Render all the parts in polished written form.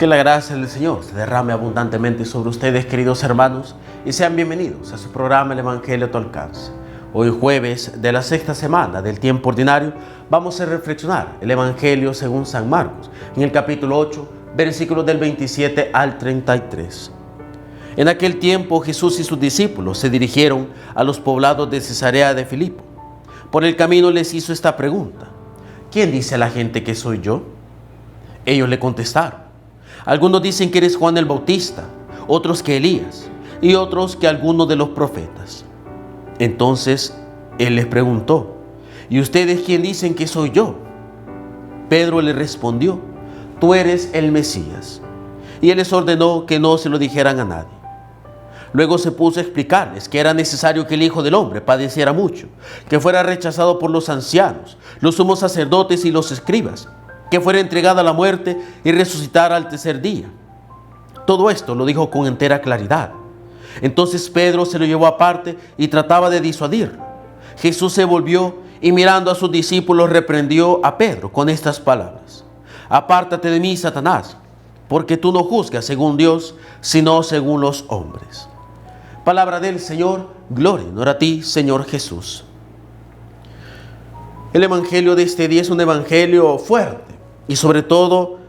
Que la gracia del Señor se derrame abundantemente sobre ustedes, queridos hermanos, y sean bienvenidos a su programa El Evangelio a tu alcance. Hoy jueves de la sexta semana del tiempo ordinario vamos a reflexionar el Evangelio según San Marcos, en el capítulo 8, versículos del 27 al 33. En aquel tiempo Jesús y sus discípulos se dirigieron a los poblados de Cesarea de Filipo. Por el camino les hizo esta pregunta: ¿quién dice a la gente que soy yo? Ellos le contestaron: algunos dicen que eres Juan el Bautista, otros que Elías, y otros que alguno de los profetas. Entonces él les preguntó: ¿y ustedes quién dicen que soy yo? Pedro le respondió: tú eres el Mesías. Y él les ordenó que no se lo dijeran a nadie. Luego se puso a explicarles que era necesario que el Hijo del Hombre padeciera mucho, que fuera rechazado por los ancianos, los sumos sacerdotes y los escribas, que fuera entregado a la muerte y resucitara al tercer día. Todo esto lo dijo con entera claridad. Entonces Pedro se lo llevó aparte y trataba de disuadirlo. Jesús se volvió y mirando a sus discípulos reprendió a Pedro con estas palabras: apártate de mí, Satanás, porque tú no juzgas según Dios, sino según los hombres. Palabra del Señor, gloria y honor a ti, Señor Jesús. El evangelio de este día es un evangelio fuerte y sobre todo,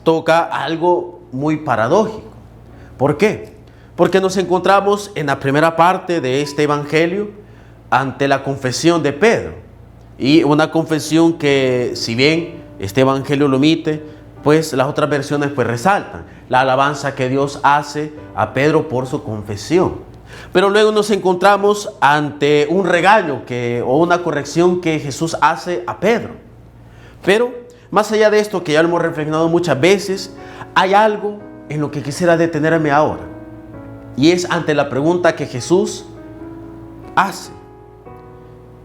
toca algo muy paradójico. ¿Por qué? Porque nos encontramos en la primera parte de este evangelio ante la confesión de Pedro, y una confesión que, si bien este evangelio lo omite, las otras versiones resaltan la alabanza que Dios hace a Pedro por su confesión. Pero luego nos encontramos ante un regaño o una corrección que Jesús hace a Pedro. Pero más allá de esto, que ya lo hemos reflexionado muchas veces, hay algo en lo que quisiera detenerme ahora, y es ante la pregunta que Jesús hace: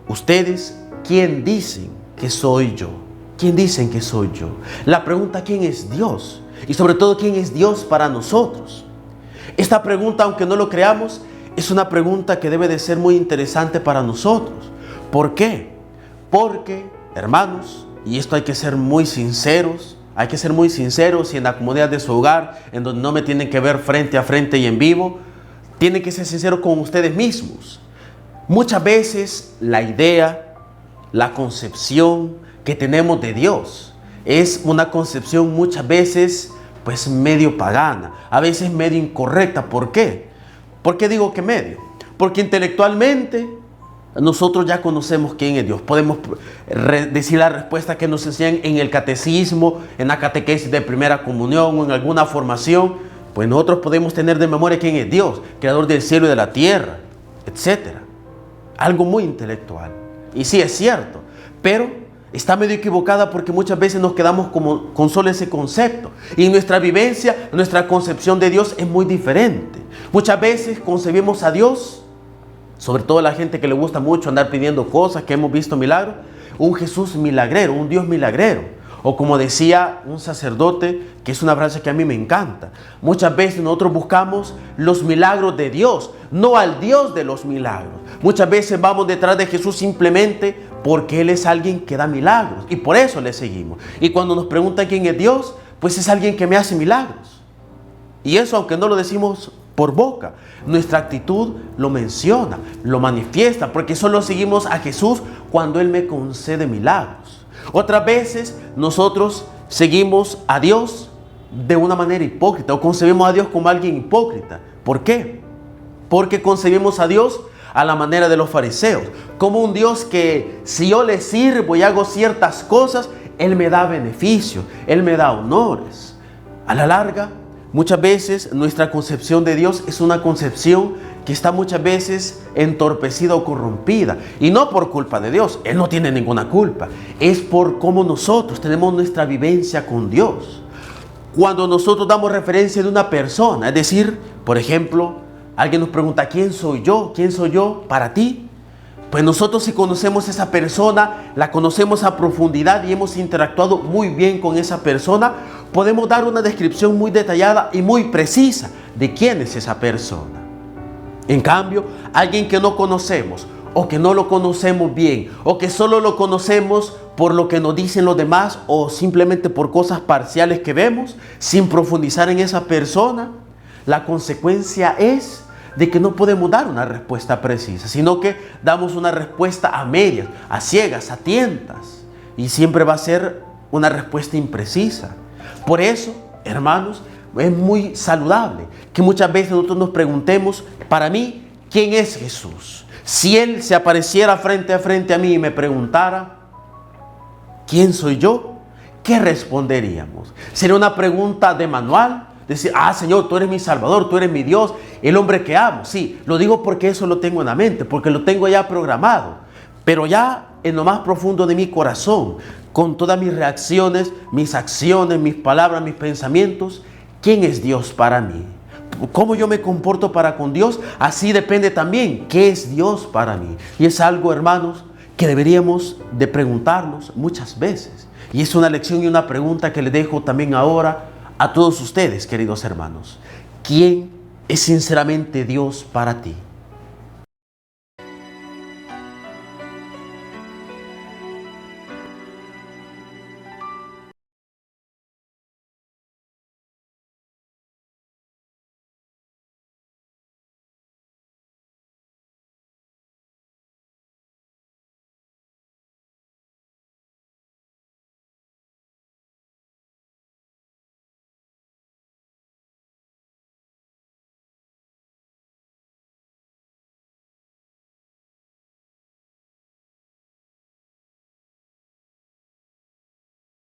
¿ustedes quién dicen que soy yo? ¿Quién dicen que soy yo? La pregunta: ¿quién es Dios? Y sobre todo, ¿quién es Dios para nosotros? Esta pregunta, aunque no lo creamos, es una pregunta que debe de ser muy interesante para nosotros. ¿Por qué? Porque, hermanos, y esto hay que ser muy sinceros y en la comodidad de su hogar, en donde no me tienen que ver frente a frente y en vivo, tienen que ser sinceros con ustedes mismos. Muchas veces la idea, la concepción que tenemos de Dios es una concepción muchas veces medio pagana, a veces medio incorrecta. ¿Por qué? ¿Por qué digo que medio? Porque intelectualmente nosotros ya conocemos quién es Dios. Podemos decir la respuesta que nos enseñan en el catecismo, en la catequesis de primera comunión o en alguna formación. Nosotros podemos tener de memoria quién es Dios, creador del cielo y de la tierra, etc. Algo muy intelectual. Y sí, es cierto, pero está medio equivocada, porque muchas veces nos quedamos con solo ese concepto. Y en nuestra vivencia, nuestra concepción de Dios es muy diferente. Muchas veces concebimos a Dios, sobre todo la gente que le gusta mucho andar pidiendo cosas, que hemos visto milagros, un Jesús milagrero, un Dios milagrero. O como decía un sacerdote, que es una frase que a mí me encanta: muchas veces nosotros buscamos los milagros de Dios, no al Dios de los milagros. Muchas veces vamos detrás de Jesús simplemente porque Él es alguien que da milagros, y por eso le seguimos. Y cuando nos preguntan quién es Dios, es alguien que me hace milagros. Y eso, aunque no lo decimos por boca, nuestra actitud lo menciona, lo manifiesta, porque solo seguimos a Jesús cuando Él me concede milagros. Otras veces nosotros seguimos a Dios de una manera hipócrita, o concebimos a Dios como alguien hipócrita. ¿Por qué? Porque concebimos a Dios a la manera de los fariseos, como un Dios que, si yo le sirvo y hago ciertas cosas, Él me da beneficios, Él me da honores. A la larga, muchas veces nuestra concepción de Dios es una concepción que está muchas veces entorpecida o corrompida, y no por culpa de Dios. Él no tiene ninguna culpa, es por cómo nosotros tenemos nuestra vivencia con Dios. Cuando nosotros damos referencia de una persona, es decir, por ejemplo, alguien nos pregunta: ¿quién soy yo? ¿Quién soy yo para ti? Nosotros, si conocemos a esa persona, la conocemos a profundidad y hemos interactuado muy bien con esa persona, podemos dar una descripción muy detallada y muy precisa de quién es esa persona. En cambio, alguien que no conocemos, o que no lo conocemos bien, o que solo lo conocemos por lo que nos dicen los demás o simplemente por cosas parciales que vemos, sin profundizar en esa persona, la consecuencia es de que no podemos dar una respuesta precisa, sino que damos una respuesta a medias, a ciegas, a tientas, y siempre va a ser una respuesta imprecisa. Por eso, hermanos, es muy saludable que muchas veces nosotros nos preguntemos, para mí, ¿quién es Jesús? Si Él se apareciera frente a mí y me preguntara, ¿quién soy yo? ¿Qué responderíamos? ¿Sería una pregunta de manual? Decir, Señor, tú eres mi Salvador, tú eres mi Dios, el hombre que amo. Sí, lo digo porque eso lo tengo en la mente, porque lo tengo ya programado. Pero ya en lo más profundo de mi corazón, con todas mis reacciones, mis acciones, mis palabras, mis pensamientos, ¿quién es Dios para mí? ¿Cómo yo me comporto para con Dios? Así depende también qué es Dios para mí. Y es algo, hermanos, que deberíamos de preguntarnos muchas veces. Y es una lección y una pregunta que le dejo también ahora a todos ustedes, queridos hermanos. ¿Quién es sinceramente Dios para ti?